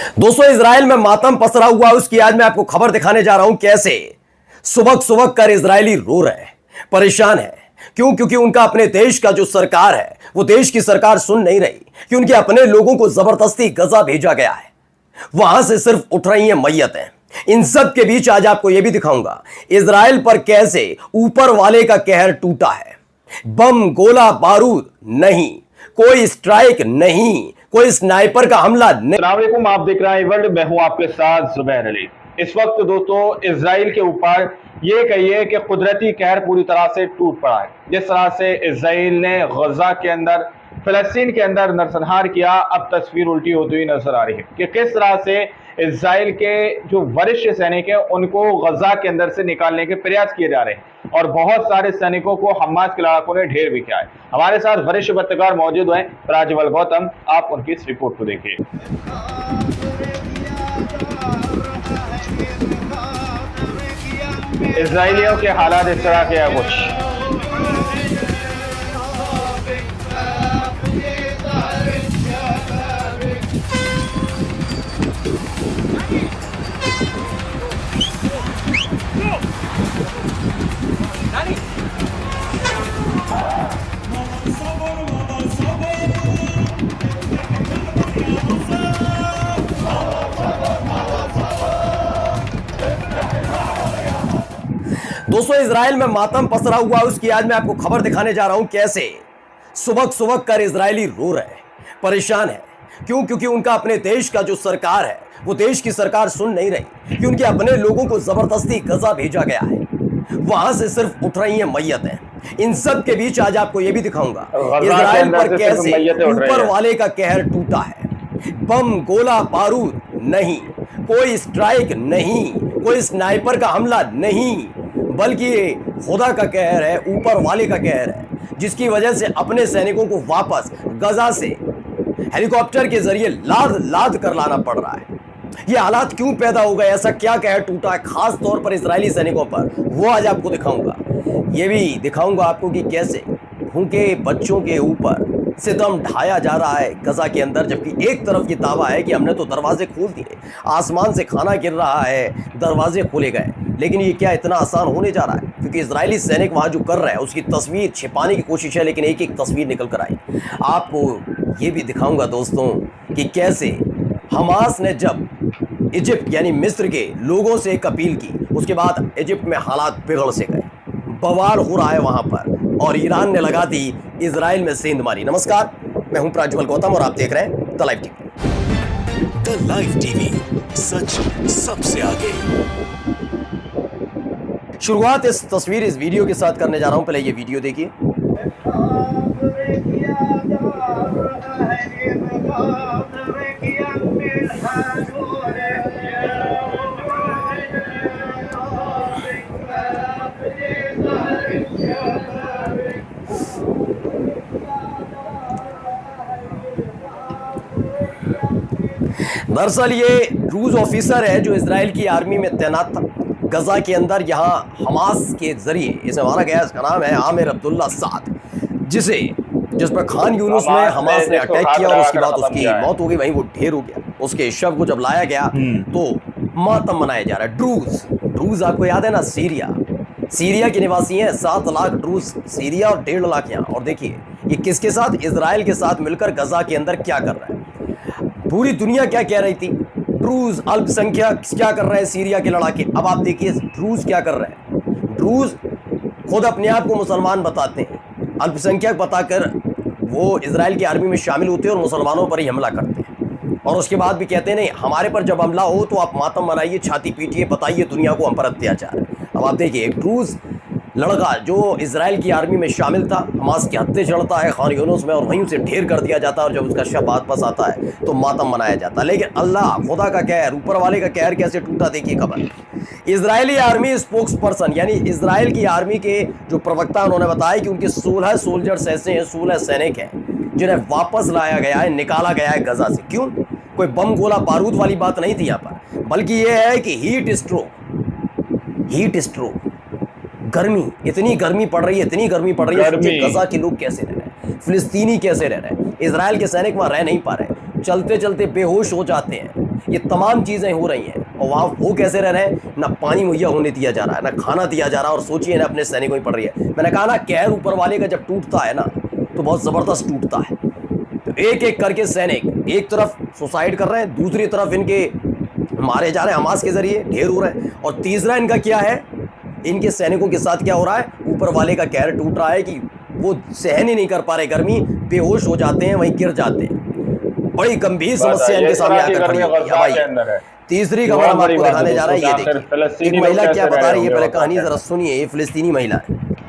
दोस्तों, इजराइल में मातम पसरा हुआ उसकी आज मैं आपको खबर दिखाने जा रहा हूं कैसे सुबह सुबह कर इजरायली रो रहे हैं, परेशान है। क्यों? क्योंकि उनका अपने देश का जो सरकार है वो देश की सरकार सुन नहीं रही कि उनके अपने लोगों को जबरदस्ती गजा भेजा गया है। वहां से सिर्फ उठ रही हैं मैयतें। इन सब के बीच आज आपको यह भी दिखाऊंगा इजराइल पर कैसे ऊपर वाले का कहर टूटा है। बम गोला बारूद नहीं, कोई स्ट्राइक नहीं, कोई स्नाइपर का हमला नहीं। अस्सलामुअलैकुम, आप देख रहे हैं वर्ल्ड। मैं हूं आपके साथ जुबैर अली। इस वक्त दोस्तों इजराइल के ऊपर ये कहिए कि कुदरती कहर पूरी तरह से टूट पड़ा है। जिस तरह से इजराइल ने गजा के अंदर, फिलिस्तीन के अंदर नरसंहार किया, अब तस्वीर उल्टी होती हुई नजर आ रही है कि किस तरह से इजराइल के जो वरिष्ठ सैनिक हैं उनको गजा के अंदर से निकालने के प्रयास किए जा रहे हैं और बहुत सारे सैनिकों को हमास के लड़ाकों ने ढेर भी किया है। हमारे साथ वरिष्ठ पत्रकार मौजूद हैं, प्राज्वल गौतम। आप उनकी इस रिपोर्ट को देखिए। इजराइलियों के हालात इस तरह के हैं कुछ। दोस्तों, इजराइल में मातम पसरा हुआ उसकी आज मैं आपको खबर दिखाने जा रहा हूं कैसे सुबह सुबह कर इजरायली रो रहे हैं, परेशान है। क्यों? क्योंकि उनका अपने देश का जो सरकार है वो देश की सरकार सुन नहीं रही कि उनके अपने लोगों को जबरदस्ती गजा भेजा गया है। वहां से सिर्फ उठ रही हैं मैयतें। इन सब के बीच आज आपको यह भी दिखाऊंगा इजराइल पर कैसे ऊपर वाले का कहर टूटा है। बम गोला बारूद नहीं, कोई स्ट्राइक नहीं, कोई स्नाइपर का हमला नहीं, बल्कि ये खुदा का कहर है, ऊपर वाले का कहर है, जिसकी वजह से अपने सैनिकों को वापस गजा से हेलीकॉप्टर के जरिए लाद लाद कर लाना पड़ रहा है। ये हालात क्यों पैदा हो गए, ऐसा क्या कहर टूटा है खास तौर पर इजरायली सैनिकों पर, वो आज आपको दिखाऊंगा। ये भी दिखाऊंगा आपको कि कैसे भूखे बच्चों के ऊपर सितम ढाया जा रहा है गजा के अंदर, जबकि एक तरफ ये दावा है कि हमने तो दरवाजे खोल दिए, आसमान से खाना गिर रहा है, दरवाजे खोले गए। लेकिन ये क्या इतना आसान होने जा रहा है? क्योंकि इजरायली सैनिक वहाँ जो कर रहे हैं उसकी तस्वीर छिपाने की कोशिश है, लेकिन एक एक तस्वीर निकल कर आई। आपको ये भी दिखाऊंगा दोस्तों कि कैसे हमास ने जब इजिप्ट यानी मिस्र के लोगों से एक अपील की, उसके बाद इजिप्ट में हालात बिगड़ से गए, बवाल हो रहा है वहाँ पर, और ईरान ने लगा दी इजराइल में सेंध मारी। नमस्कार, मैं हूं प्राज्वल गौतम और आप देख रहे हैं the live TV. The live TV, सच सबसे आगे। शुरुआत इस तस्वीर, इस वीडियो के साथ करने जा रहा हूं। पहले ये वीडियो देखिए। दरअसल ये क्रूज ऑफिसर है जो इजराइल की आर्मी में तैनात था गजा के अंदर। यहाँ हमास के जरिए इसे मारा गया। इसका नाम है आमिर अब्दुल्ला साद, जिस पर खान यूनुस में हमास ने अटैक किया और उसके बाद उसकी मौत हो गई, वहीं वो ढेर हो गया। उसके शव को जब लाया गया तो मातम मनाया जा रहा है। ड्रूज आपको याद है ना, सीरिया के निवासी हैं। 7 लाख ड्रूज सीरिया और 1.5 लाख यहाँ। और देखिए ये किसके साथ, इजराइल के साथ मिलकर गजा के अंदर क्या कर रहा है। पूरी दुनिया क्या कह रही थी, ड्रूज अल्पसंख्यक क्या कर रहे हैं सीरिया के लड़ाके। अब आप देखिए ड्रूज क्या कर रहे हैं। ड्रूज खुद अपने आप को मुसलमान बताते हैं, अल्पसंख्यक बताकर वो इजराइल की आर्मी में शामिल होते हैं और मुसलमानों पर ही हमला करते हैं। और उसके बाद भी कहते हैं नहीं, हमारे पर जब हमला हो तो आप मातम मनाइए, छाती पीटिए, बताइए दुनिया को हम पर अत्याचार है। अब आप देखिए एक ड्रूज लड़का जो इजराइल की आर्मी में शामिल था, हमास के हत्थे चढ़ता है खान यूनुस में और वहीं उसे ढेर कर दिया जाता है, और जब उसका शव वापस आता है तो मातम मनाया जाता है। लेकिन अल्लाह खुदा का कहर, ऊपर वाले का कहर कैसे टूटा, देखिए खबर। इजरायली आर्मी स्पोक्स पर्सन यानी इजराइल की आर्मी के जो प्रवक्ता, उन्होंने बताया कि उनके 16 सोल्जर्स ऐसे हैं, 16 सैनिक हैं जिन्हें वापस लाया गया है, निकाला गया है गजा से। क्यों? कोई बम गोला बारूद वाली बात नहीं थी यहाँ पर, बल्कि यह है कि हीट स्ट्रोक, गर्मी, इतनी गर्मी पड़ रही है, इतनी गर्मी पड़ रही है। गजा के लोग कैसे रह रहे हैं, फिलिस्तीनी कैसे रह रहे हैं, इजराइल के सैनिक वहां रह नहीं पा रहे, चलते चलते बेहोश हो जाते हैं। ये तमाम चीज़ें हो रही हैं और वहाँ वो कैसे रह रहे हैं, ना पानी मुहैया होने दिया जा रहा है, ना खाना दिया जा रहा है, और सोचिए ना अपने सैनिकों ही पड़ रही है। मैंने कहा ना, कहर ऊपर वाले का जब टूटता है ना तो बहुत ज़बरदस्त टूटता है। तो एक एक करके सैनिक एक तरफ सुसाइड कर रहे हैं, दूसरी तरफ इनके मारे जा रहे हैं हमास के जरिए, ढेर हो रहे हैं, और तीसरा इनका क्या है, इनके सैनिकों के साथ क्या हो रहा है, ऊपर वाले का कहर टूट रहा है कि वो सहन ही नहीं कर पा रहे गर्मी, बेहोश हो जाते हैं, वहीं गिर जाते हैं। बड़ी गंभीर समस्या इनके सामने आकर खड़ी होती है भाई। तीसरी खबर हम आपको दिखाने जा रहे हैं, ये देखिए एक महिला क्या बता रही है, पहले कहानी जरा सुनिए। ये फिलिस्तीनी महिला है।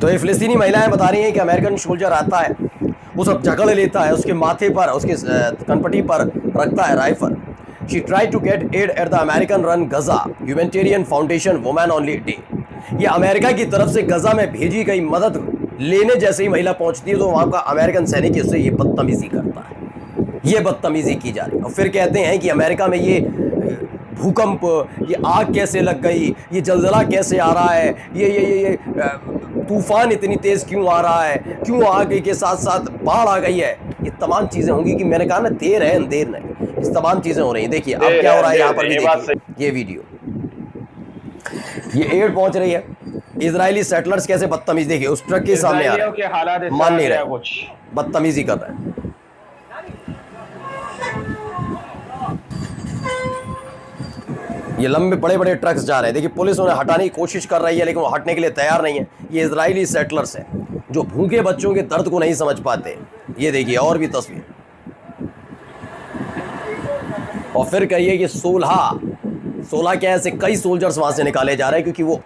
तो ये फिलिस्तीनी महिलाएं बता रही हैं कि अमेरिकन सोल्जर आता है, वो सब जकड़ लेता है, उसके माथे पर, उसके कनपटी पर रखता है rifle. She try to get aid at the American run Gaza humanitarian foundation women only day. ये अमेरिका की तरफ से गजा में भेजी गई मदद लेने जैसे ही महिला पहुंचती है तो वहां का अमेरिकन सैनिक उससे ये बदतमीजी करता है, ये बदतमीजी की जा रही है। और फिर कहते हैं कि अमेरिका में ये भूकंप, ये आग कैसे लग गई, ये जलजला कैसे आ रहा है, ये तूफान इतनी तेज़ क्यों आ रहा है, क्यों आग के साथ साथ बाढ़ आ गई है। ये तमाम चीज़ें होंगी कि मैंने कहा ना, देर है अंधेर नहीं, इस तमाम चीज़ें हो रही हैं। देखिए अब क्या हो रहा है यहाँ पर भी, देखिए ये वीडियो, ये एड पहुंच रही है, इजरायली सेटलर्स कैसे बदतमीज, देखिए उस ट्रक के सामने आ रहे हैं, मान नहीं रहे, बदतमीजी कर रहे हैं। ये लंबे बड़े बड़े ट्रक्स जा रहे हैं, देखिए पुलिस उन्हें हटाने की कोशिश कर रही है लेकिन वो हटने के लिए तैयार नहीं है। ये इजरायली सेटलर्स हैं जो भूखे बच्चों के दर्द को नहीं समझ पाते। ये देखिए और भी तस्वीर, और फिर कहिए कि 16 क्या ऐसे कई सोल्जर्स वहां से निकाले जा रहे हैं क्योंकि वो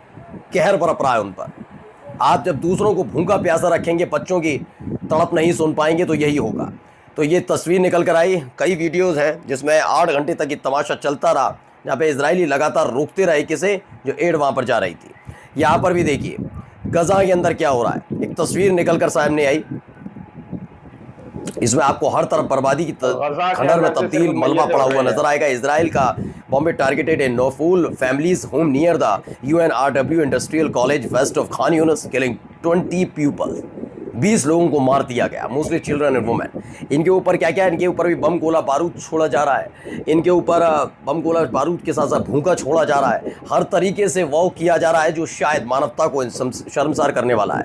कहर बरप रहा है उन पर। आप जब दूसरों को भूखा प्यासा रखेंगे, बच्चों की तड़प नहीं सुन पाएंगे तो यही होगा। तो ये तस्वीर निकल कर आई, कई वीडियोस हैं जिसमें 8 घंटे तक ये तमाशा चलता रहा, जहाँ पे इजरायली लगातार रोकते रहे किसे, जो एड वहाँ पर जा रही थी। यहाँ पर भी देखिए गजा के अंदर क्या हो रहा है, एक तस्वीर निकल कर सामने आई, इसमें आपको हर तरफ बर्बादी की खंडर में तब्दील मलबा पड़ा हुआ नजर आएगा। इजराइल का बॉम्बे टारगेटेड इन नोफुल families home near the UNRW industrial college west of Khan Younis, killing 20 people. 20 लोगों को मार दिया गया, मोस्टली चिल्ड्रन एंड वुमेन। इनके ऊपर क्या क्या है, इनके ऊपर भी बम गोला बारूद छोड़ा जा रहा है, इनके ऊपर बम गोला बारूद के साथ साथ भूखा छोड़ा जा रहा है, हर तरीके से वो किया जा रहा है जो शायद मानवता को शर्मसार करने वाला है।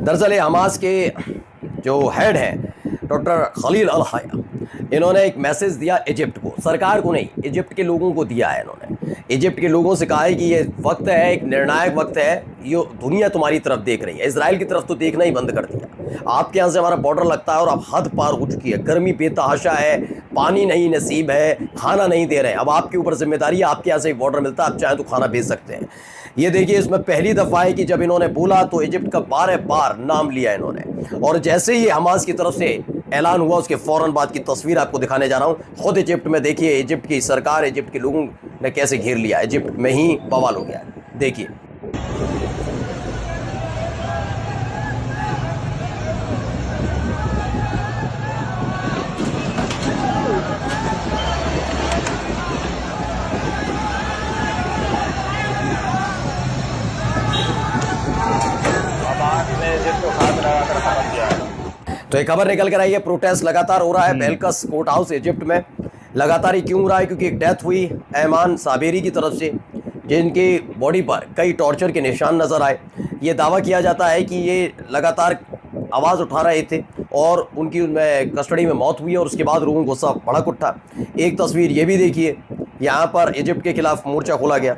दरअसल हमास के जो हेड हैं डॉक्टर खलील अल हया, इन्होंने एक मैसेज दिया इजिप्ट को, सरकार को नहीं, इजिप्ट के लोगों को दिया है। इन्होंने इजिप्ट के लोगों से कहा है कि ये वक्त है, एक निर्णायक वक्त है, ये दुनिया तुम्हारी तरफ देख रही है, इजराइल की तरफ तो देखना ही बंद कर दिया। आपके यहाँ से हमारा बॉर्डर लगता है और अब हद पार हो चुकी है, गर्मी बेतहाशा है, पानी नहीं नसीब है, खाना नहीं दे रहे हैं, अब आपके ऊपर जिम्मेदारी है, आपके यहाँ से एक बॉर्डर मिलता है, आप चाहें तो खाना भेज सकते हैं। ये देखिए इसमें पहली दफ़ा है कि जब इन्होंने बोला तो इजिप्ट का बार नाम लिया इन्होंने, और जैसे ही हमास की तरफ से ऐलान हुआ उसके फ़ौरन बाद की तस्वीर आपको दिखाने जा रहा हूँ। खुद इजिप्ट में देखिए, इजिप्ट की सरकार, इजिप्ट के लोगों ने कैसे घेर लिया, इजिप्ट में ही बवाल हो गया है, देखिए। तो एक खबर निकल कर आई है, प्रोटेस्ट लगातार हो रहा है बेलकस कोर्ट हाउस इजिप्ट में। लगातार ही क्यों हो रहा है, क्योंकि एक डेथ हुई ऐमान साबेरी की तरफ से, जिनकी बॉडी पर कई टॉर्चर के निशान नजर आए। ये दावा किया जाता है कि ये लगातार आवाज़ उठा रहे थे और उनकी उनमें कस्टडी में मौत हुई है और उसके बाद लोगों को गुस्सा भड़क उठा। एक तस्वीर ये भी देखिए, यहाँ पर इजिप्ट के खिलाफ मोर्चा खोला गया।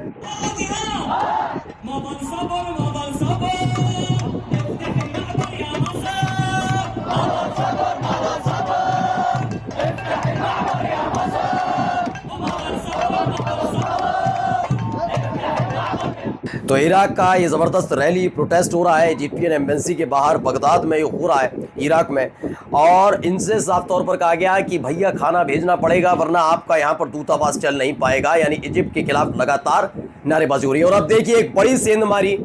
तो इराक का ये ज़बरदस्त रैली प्रोटेस्ट हो रहा है इजिप्टियन एम्बेसी के बाहर बगदाद में, ये हो रहा है इराक में। और इनसे साफ तौर पर कहा गया कि भैया खाना भेजना पड़ेगा वरना आपका यहाँ पर दूतावास चल नहीं पाएगा। यानी इजिप्ट के खिलाफ लगातार नारेबाजी हो रही है। और अब देखिए एक बड़ी सेंधमारी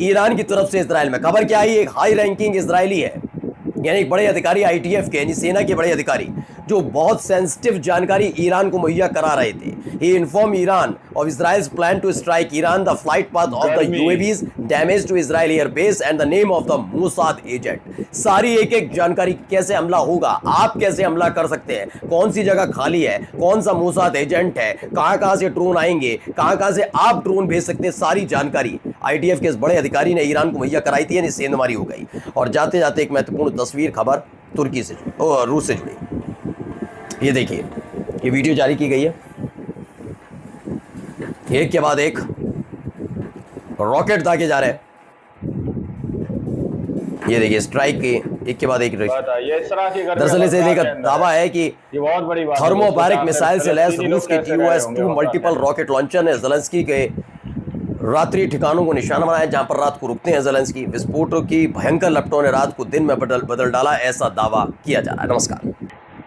ईरान की तरफ से इसराइल में। खबर क्या आई, एक हाई रैंकिंग इसराइली है, यानी एक बड़े अधिकारी ITF के, यानी सेना के बड़े अधिकारी, जो बहुत सेंसिटिव जानकारी ईरान को मुहैया करा रहे थे। He inform Iran of Israel's plan to strike Iran, the flight path of the UAVs, damage to Israel air base and the name of the Mossad agent. सारी एक एक जानकारी, कैसे हमला होगा, आप कैसे हमला कर सकते हैं, कौन सी जगह खाली है, कौन सा मोसाद एजेंट है, कहां से ड्रोन आएंगे, कहां से आप ड्रोन भेज सकते हैं, सारी जानकारी ITF के इस बड़े अधिकारी ने ईरान को मुहैया कराई थी। यानी सेंधमारी हो गई। और जाते जाते एक महत्वपूर्ण तस्वीर खबर तुर्की से और रूस से जुड़ी। ये देखिए, ये वीडियो जारी की गई है, एक के बाद एक रॉकेट दागे जा रहे हैं। ये देखिए स्ट्राइक के एक के बाद एक। दरअसल इसे लेकर दावा है कि थर्मोबैरिक मिसाइल से लैस रूस के TOS-2 मल्टीपल रॉकेट लॉन्चर ने ज़ेलेंस्की के रात्रि ठिकानों को निशाना बनाया, जहां पर रात को रुकते हैं ज़ेलेंस्की। विस्फोटों की भयंकर लपटों ने रात को दिन में बदल डाला, ऐसा दावा किया जा रहा है। नमस्कार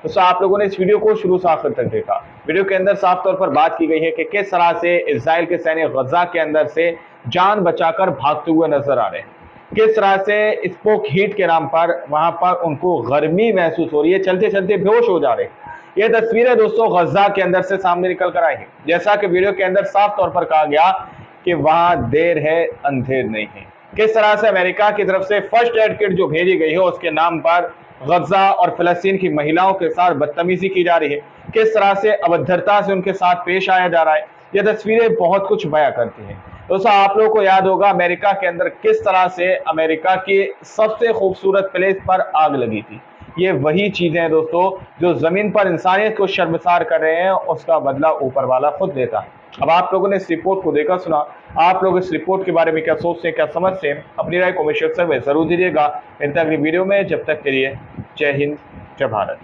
दोस्तों, आप लोगों ने इस वीडियो को शुरू से आखिर तक देखा। वीडियो के अंदर साफ तौर पर बात की गई है कि किस तरह से इजराइल के सैनिक गजा के अंदर से जान बचाकर भागते हुए नजर आ रहे हैं, किस तरह से स्पोक हीट के नाम पर वहां पर उनको गर्मी महसूस हो रही है, चलते चलते बेहोश हो जा रहे हैं। ये तस्वीरें दोस्तों गजा के अंदर से सामने निकल कर आई है। जैसा कि वीडियो के अंदर साफ तौर पर कहा गया कि वहां देर है अंधेर नहीं है। किस तरह से अमेरिका की तरफ से फर्स्ट एड किट जो भेजी गई है उसके नाम पर गजा और फिलिस्तीन की महिलाओं के साथ बदतमीजी की जा रही है, किस तरह से अभद्रता से उनके साथ पेश आया जा रहा है। ये तस्वीरें बहुत कुछ बयां करती हैं। दोस्तों, आप लोगों को याद होगा अमेरिका के अंदर किस तरह से अमेरिका की सबसे खूबसूरत प्लेस पर आग लगी थी। ये वही चीजें हैं दोस्तों जो जमीन पर इंसानियत को शर्मसार कर रहे हैं, उसका बदला ऊपर वाला खुद लेता है। अब आप लोगों ने इस रिपोर्ट को देखा सुना, आप लोग इस रिपोर्ट के बारे में क्या सोचते हैं, क्या समझते हैं, अपनी राय कमेंट सेक्शन में जरूर दीजिएगा। मिलते हैं अगली वीडियो में, जब तक के लिए जय हिंद, जय भारत।